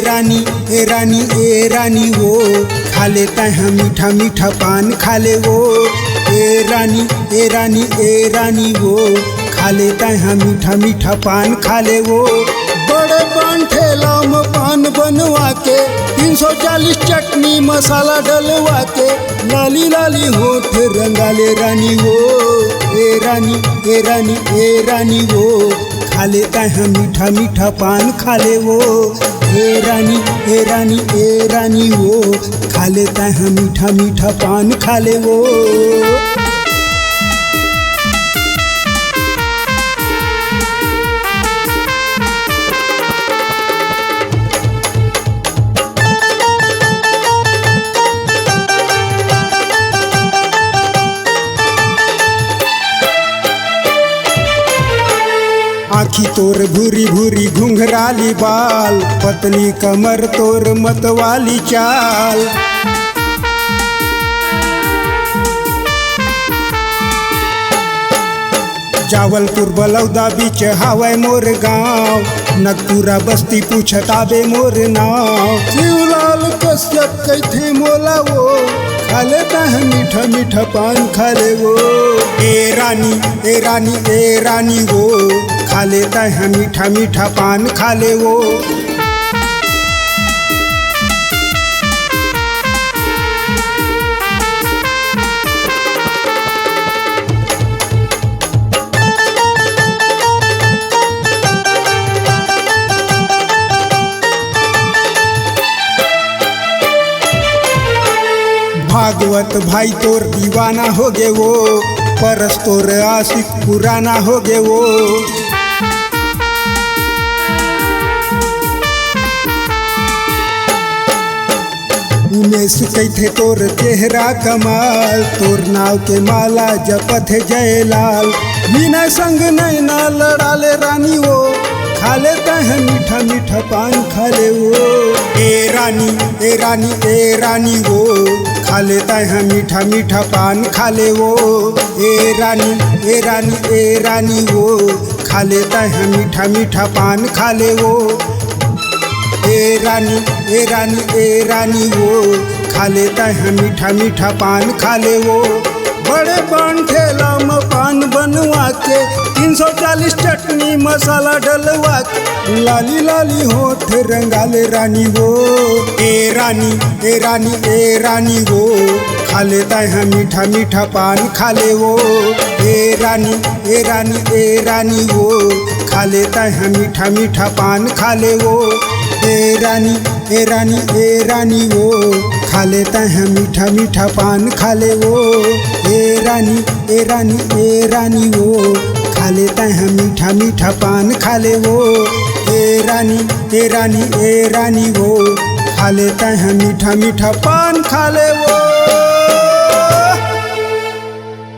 ए रानी वो खा लेता है मीठा मीठा पान खा ले वो। ए रानी वो खा लेता है मीठा मीठा पान खा ले वो। बड़े पान ठेला में पान बनवा के 340 चटनी मसाला डलवा के लाली लाली होठ रंगाले रानी वो। ए रानी वो खा लेता है मीठा मीठा पान खा ले वो। ए रानी वो खा लेता है मीठा मीठा पान खा ले वो। आँखी तोर भूरी भूरी घुंघराली बाल, पतली कमर तोर मतवाली चाल। जावलपुर बलौदा बीच हावै मोर गाँव, नगपुरा बस्ती पूछताबे मोर नाव। शिवलाल कश्यप कैथे मोला वो खा लेता है मीठा मीठा पान खा ले वो। ए रानी वो खा लेता है मीठा मीठा पान खा ले वो। भागवत भाई तोर दीवाना हो गे वो, परस तोर आशिक पुराना हो गे वो। उमेश कैथे तोर चेहरा कमाल, तोर नाव के माला जपत है जयलाल। बिना संग नैना लड़ाले रानी वो खा लेता है मीठा मीठा पान खा ले वो। ए रानी वो खा लेता है मीठा मीठा पान खा ले वो। ए रानी वो खा लेता है मीठा मीठा पान खा ले वो। ए रानी वो खा लेता है मीठा मीठा पान खा ले वो। बड़े पान ठेला में पान बनवा के 340 चटनी मसाला डलवा के लाली लाली होठ रंगाले रानी वो। ए रानी वो खा लेता है मीठा मीठा पान खा ले वो। ए रानी वो खा लेता है मीठा मीठा पान खा ले वो। ए रानी वो खा लेता है मीठा मीठा पान खा ले वो। ए रानी वो खा लेता है मीठा मीठा पान खा ले वो। ए रानी वो खा लेता है मीठा मीठा पान खा ले वो।